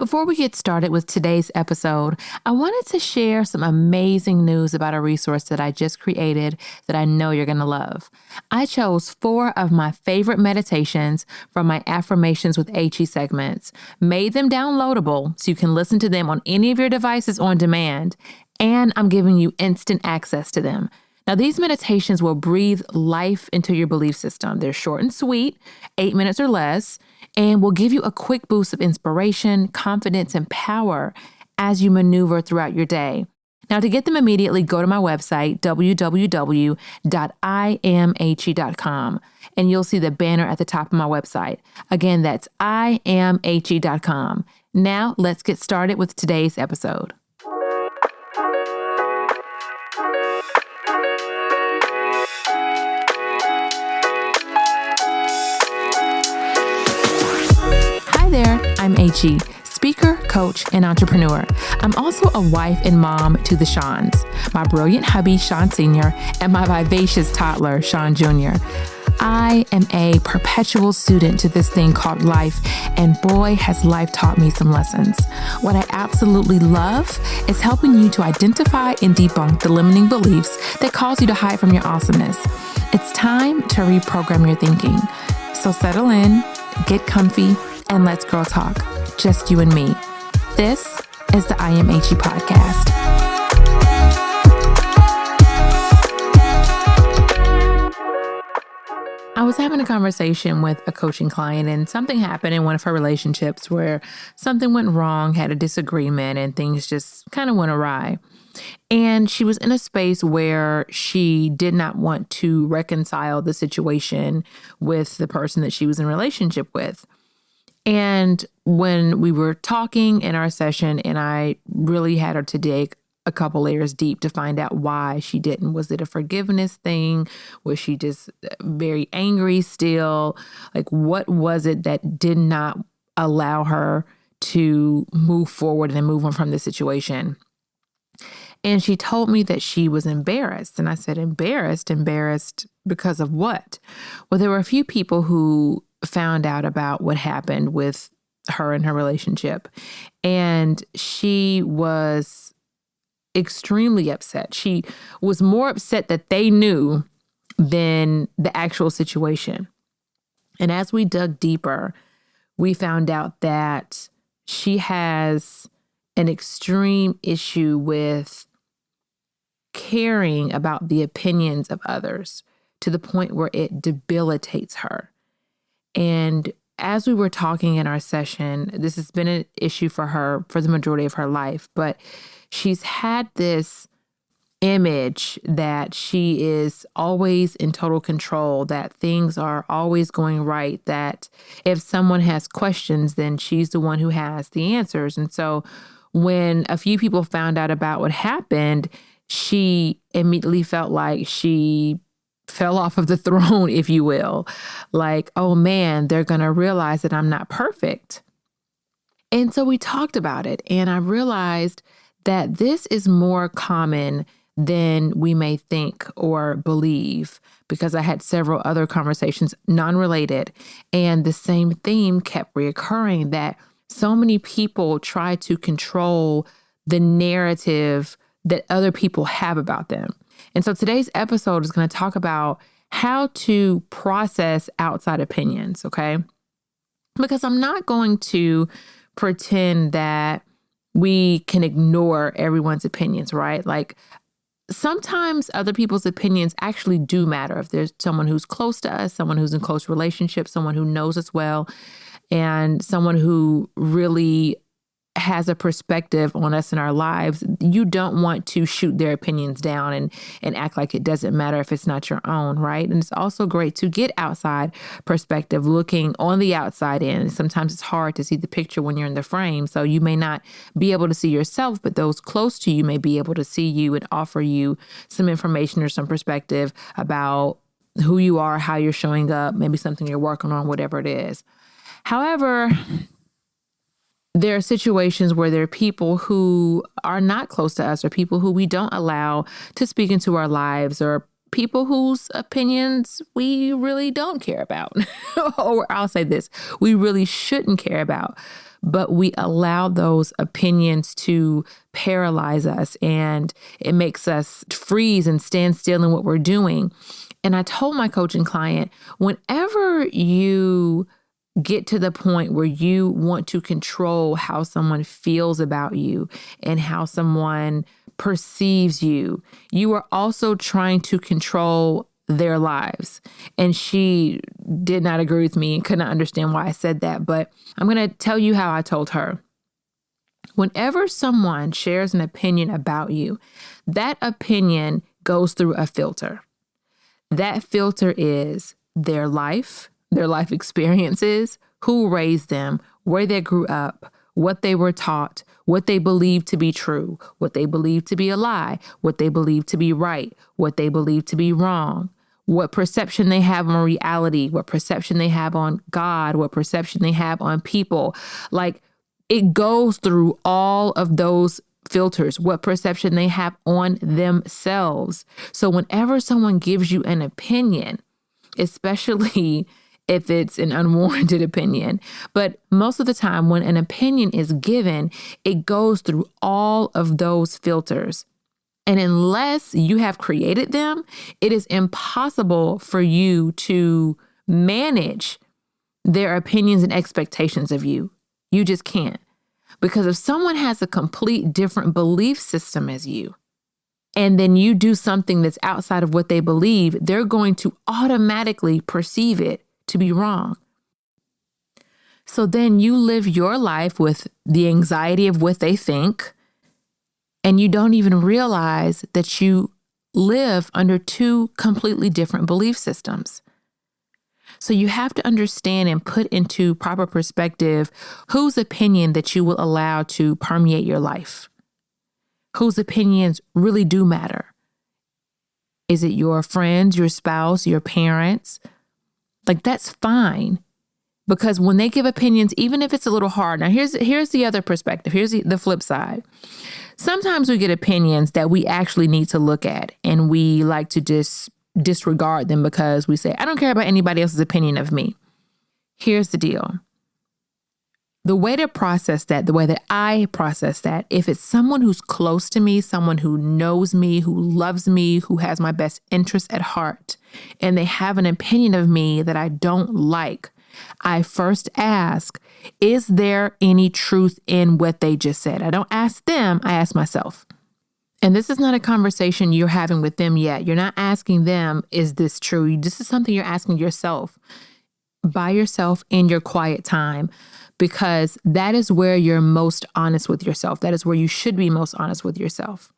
Before we get started with today's episode, I wanted to share some amazing news about a resource that I just created that I know you're going to love. I chose 4 of my favorite meditations from my Affirmations with HE segments, made them downloadable so you can listen to them on any of your devices on demand, and I'm giving you instant access to them. Now, these meditations will breathe life into your belief system. They're short and sweet, 8 minutes or less, and will give you a quick boost of inspiration, confidence, and power as you maneuver throughout your day. Now, to get them immediately, go to my website, www.imhe.com, and you'll see the banner at the top of my website. Again, that's imhe.com. Now, let's get started with today's episode. I'm HE, speaker, coach, and entrepreneur. I'm also a wife and mom to the Seans, my brilliant hubby, Sean Sr., and my vivacious toddler, Sean Jr. I am a perpetual student to this thing called life, and boy, has life taught me some lessons. What I absolutely love is helping you to identify and debunk the limiting beliefs that cause you to hide from your awesomeness. It's time to reprogram your thinking. So settle in, get comfy, and let's girl talk, just you and me. This is the I Am HE podcast. I was having a conversation with a coaching client, and something happened in one of her relationships where something went wrong, had a disagreement, and things just kind of went awry. And she was in a space where she did not want to reconcile the situation with the person that she was in a relationship with. And when we were talking in our session, and I really had her to dig a couple layers deep to find out why she didn't. Was it a forgiveness thing? Was she just very angry still? Like, what was it that did not allow her to move forward and move on from the situation? And she told me that she was embarrassed. And I said, embarrassed? Embarrassed because of what? Well, there were a few people who found out about what happened with her and her relationship. And she was extremely upset. She was more upset that they knew than the actual situation. And as we dug deeper, we found out that she has an extreme issue with caring about the opinions of others to the point where it debilitates her. And as we were talking in our session, this has been an issue for her for the majority of her life, but she's had this image that she is always in total control, that things are always going right, that if someone has questions, then she's the one who has the answers. And so when a few people found out about what happened, she immediately felt like she fell off of the throne, if you will. Like, oh man, they're going to realize that I'm not perfect. And so we talked about it, and I realized that this is more common than we may think or believe, because I had several other conversations, non-related, and the same theme kept reoccurring, that so many people try to control the narrative that other people have about them. And so today's episode is going to talk about how to process outside opinions, okay? Because I'm not going to pretend that we can ignore everyone's opinions, right? Like, sometimes other people's opinions actually do matter. If there's someone who's close to us, someone who's in close relationships, someone who knows us well, and someone who really has a perspective on us in our lives, you don't want to shoot their opinions down and act like it doesn't matter if it's not your own, right? And it's also great to get outside perspective, looking on the outside in. Sometimes it's hard to see the picture when you're in the frame, so you may not be able to see yourself, but those close to you may be able to see you and offer you some information or some perspective about who you are, how you're showing up, maybe something you're working on, whatever it is. However, there are situations where there are people who are not close to us, or people who we don't allow to speak into our lives, or people whose opinions we really don't care about. Or I'll say this, we really shouldn't care about. but we allow those opinions to paralyze us, and it makes us freeze and stand still in what we're doing. And I told my coaching client, whenever you get to the point where you want to control how someone feels about you and how someone perceives you, you are also trying to control their lives. And she did not agree with me and could not understand why I said that. But I'm going to tell you how I told her. Whenever someone shares an opinion about you, that opinion goes through a filter. That filter is their life experiences, who raised them, where they grew up, what they were taught, what they believe to be true, what they believe to be a lie, what they believe to be right, what they believe to be wrong, what perception they have on reality, what perception they have on God, what perception they have on people. Like, it goes through all of those filters, what perception they have on themselves. So whenever someone gives you an opinion, especially if it's an unwarranted opinion, but most of the time when an opinion is given, it goes through all of those filters. And unless you have created them, it is impossible for you to manage their opinions and expectations of you. You just can't. Because if someone has a complete different belief system as you, and then you do something that's outside of what they believe, they're going to automatically perceive it to be wrong. So then you live your life with the anxiety of what they think, and you don't even realize that you live under two completely different belief systems. So you have to understand and put into proper perspective whose opinion that you will allow to permeate your life. Whose opinions really do matter. Is it your friends, your spouse, your parents? Like, that's fine. Because when they give opinions, even if it's a little hard, now here's the other perspective. Here's the flip side. Sometimes we get opinions that we actually need to look at, and we like to just disregard them because we say, I don't care about anybody else's opinion of me. Here's the deal. The way to process that, the way that I process that, if it's someone who's close to me, someone who knows me, who loves me, who has my best interests at heart, and they have an opinion of me that I don't like, I first ask, is there any truth in what they just said? I don't ask them, I ask myself. And this is not a conversation you're having with them yet. You're not asking them, is this true? This is something you're asking yourself, by yourself in your quiet time, because that is where you're most honest with yourself. That is where you should be most honest with yourself.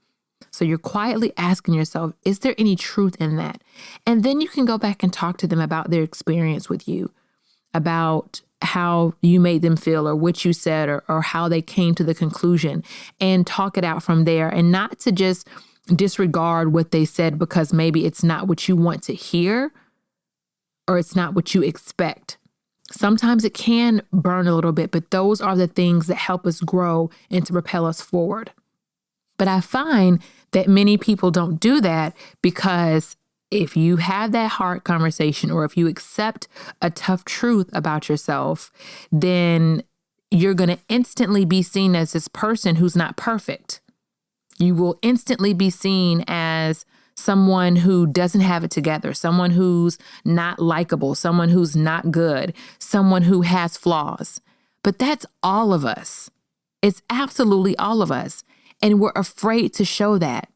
So you're quietly asking yourself, is there any truth in that? And then you can go back and talk to them about their experience with you, about how you made them feel or what you said or how they came to the conclusion, and talk it out from there, and not to just disregard what they said because maybe it's not what you want to hear or it's not what you expect. Sometimes it can burn a little bit, but those are the things that help us grow and to propel us forward. But I find that many people don't do that because if you have that hard conversation or if you accept a tough truth about yourself, then you're going to instantly be seen as this person who's not perfect. You will instantly be seen as someone who doesn't have it together, someone who's not likable, someone who's not good, someone who has flaws. But that's all of us. It's absolutely all of us. And we're afraid to show that.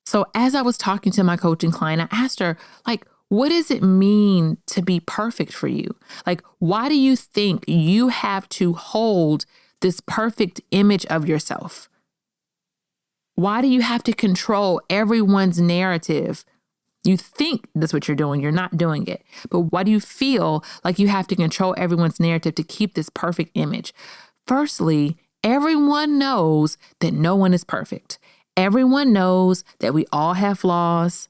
So as I was talking to my coaching client, I asked her, like, what does it mean to be perfect for you? Like, why do you think you have to hold this perfect image of yourself? Why do you have to control everyone's narrative? You think that's what you're doing. You're not doing it. But why do you feel like you have to control everyone's narrative to keep this perfect image? Firstly, everyone knows that no one is perfect. Everyone knows that we all have flaws.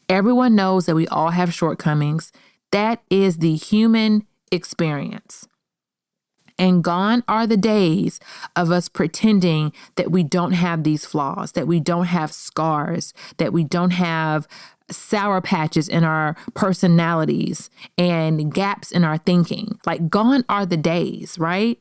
Everyone knows that we all have shortcomings. That is the human experience. And gone are the days of us pretending that we don't have these flaws, that we don't have scars, that we don't have sour patches in our personalities and gaps in our thinking. Like, gone are the days, right?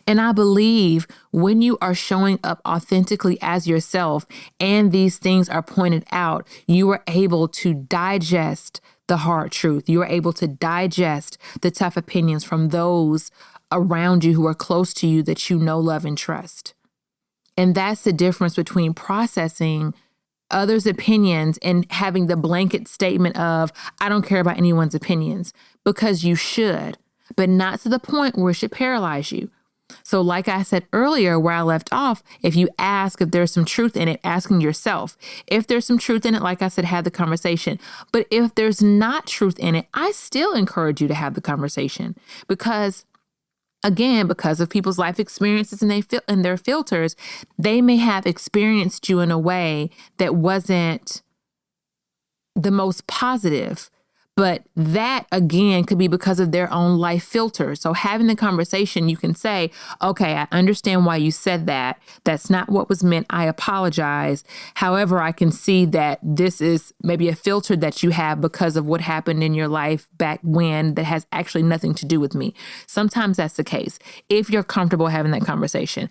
And I believe when you are showing up authentically as yourself and these things are pointed out, you are able to digest the hard truth. You are able to digest the tough opinions from those around you who are close to you that you know, love, and trust. And that's the difference between processing others' opinions and having the blanket statement of, I don't care about anyone's opinions, because you should, but not to the point where it should paralyze you. So like I said earlier, where I left off, if you ask if there's some truth in it, asking yourself, if there's some truth in it, like I said, have the conversation. But if there's not truth in it, I still encourage you to have the conversation because, again, because of people's life experiences and their filters, they may have experienced you in a way that wasn't the most positive. But that, again, could be because of their own life filters. So having the conversation, you can say, okay, I understand why you said that. That's not what was meant. I apologize. However, I can see that this is maybe a filter that you have because of what happened in your life back when that has actually nothing to do with me. Sometimes that's the case. If you're comfortable having that conversation.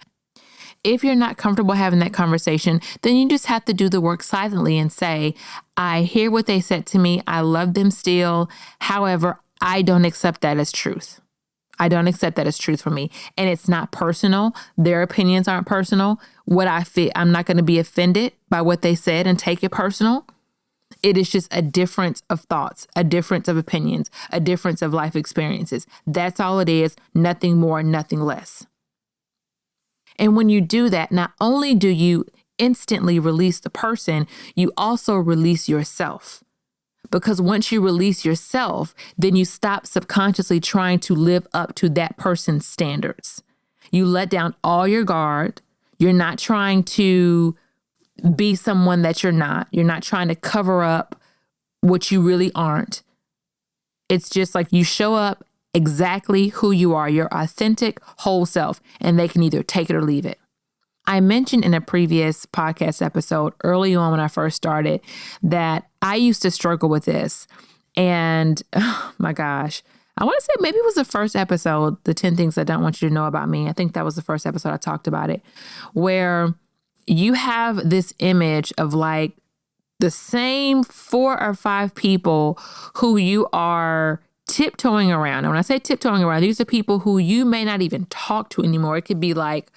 If you're not comfortable having that conversation, then you just have to do the work silently and say, I hear what they said to me. I love them still. However, I don't accept that as truth. I don't accept that as truth for me. And it's not personal. Their opinions aren't personal. What I feel, I'm not going to be offended by what they said and take it personal. It is just a difference of thoughts, a difference of opinions, a difference of life experiences. That's all it is. Nothing more, nothing less. And when you do that, not only do you instantly release the person, you also release yourself. Because once you release yourself, then you stop subconsciously trying to live up to that person's standards. You let down all your guard. You're not trying to be someone that you're not. You're not trying to cover up what you really aren't. It's just like you show up exactly who you are, your authentic whole self, and they can either take it or leave it. I mentioned in a previous podcast episode early on when I first started that I used to struggle with this. And oh my gosh, I want to say maybe it was the first episode, the 10 things I don't want you to know about me. I think that was the first episode I talked about it, where you have this image of like the same 4 or 5 people who you are tiptoeing around. And when I say tiptoeing around, these are people who you may not even talk to anymore. It could be like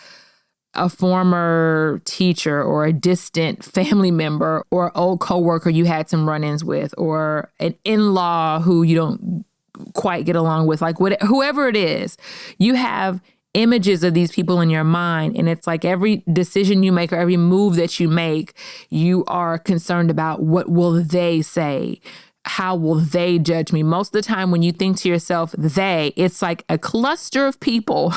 a former teacher or a distant family member or old coworker you had some run-ins with, or an in-law who you don't quite get along with, like whoever it is. You have images of these people in your mind. And it's like every decision you make or every move that you make, you are concerned about what will they say? How will they judge me? Most of the time when you think to yourself, it's like a cluster of people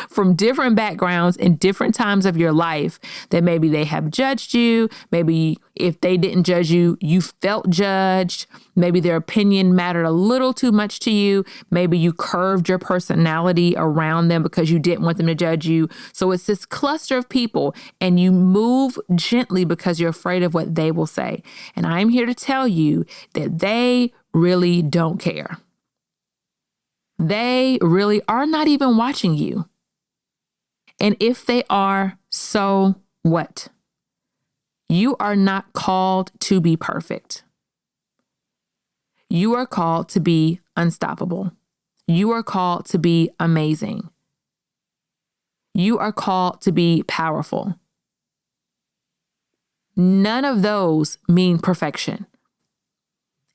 from different backgrounds in different times of your life that maybe they have judged you. Maybe if they didn't judge you, you felt judged. Maybe their opinion mattered a little too much to you. Maybe you curved your personality around them because you didn't want them to judge you. So it's this cluster of people and you move gently because you're afraid of what they will say. And I'm here to tell you that they really don't care. They really are not even watching you. And if they are, so what? You are not called to be perfect. You are called to be unstoppable. You are called to be amazing. You are called to be powerful. None of those mean perfection.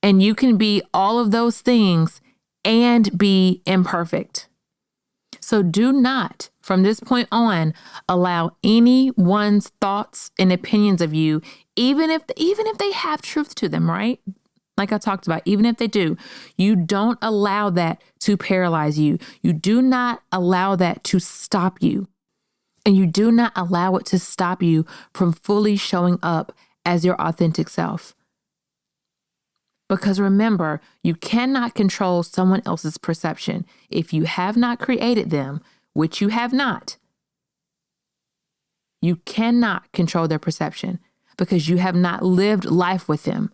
And you can be all of those things and be imperfect. So do not, from this point on, allow anyone's thoughts and opinions of you, even if they have truth to them, right? Like I talked about, even if they do, you don't allow that to paralyze you. You do not allow that to stop you. And you do not allow it to stop you from fully showing up as your authentic self. Because remember, you cannot control someone else's perception. If you have not created them, which you have not, you cannot control their perception because you have not lived life with them.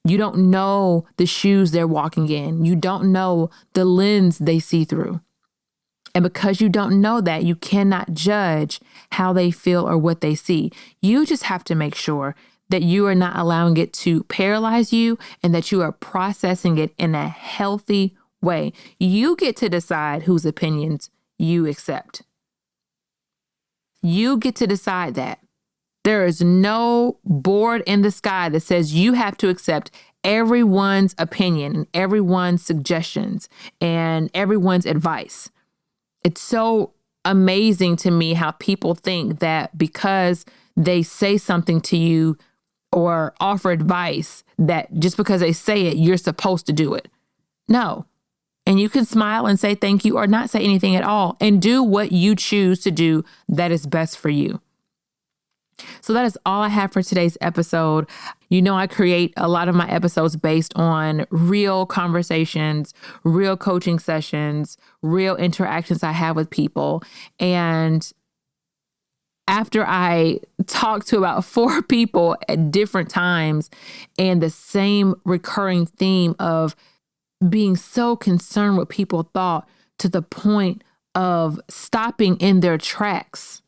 You don't know the shoes they're walking in. You don't know the lens they see through. And because you don't know that, you cannot judge how they feel or what they see. You just have to make sure that you are not allowing it to paralyze you and that you are processing it in a healthy way. You get to decide whose opinions you accept. You get to decide that. There is no board in the sky that says you have to accept everyone's opinion and everyone's suggestions and everyone's advice. It's so amazing to me how people think that because they say something to you or offer advice, that just because they say it, you're supposed to do it. No. And you can smile and say thank you or not say anything at all and do what you choose to do that is best for you. So that is all I have for today's episode. You know, I create a lot of my episodes based on real conversations, real coaching sessions, real interactions I have with people. And after I talked to about 4 people at different times and the same recurring theme of being so concerned what people thought to the point of stopping in their tracks,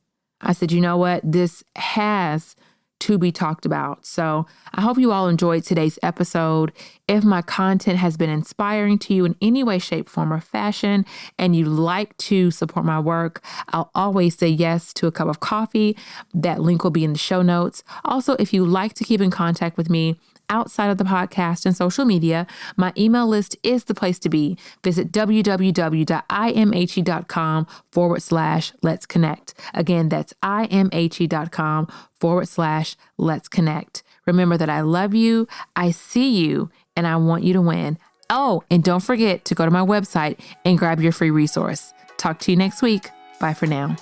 I said, you know what? This has to be talked about. So I hope you all enjoyed today's episode. If my content has been inspiring to you in any way, shape, form, or fashion, and you like to support my work, I'll always say yes to a cup of coffee. That link will be in the show notes. Also, if you like to keep in contact with me outside of the podcast and social media, my email list is the place to be. Visit www.imhe.com/let's connect. Again, that's imhe.com/let's connect. Remember that I love you, I see you, and I want you to win. Oh, and don't forget to go to my website and grab your free resource. Talk to you next week. Bye for now.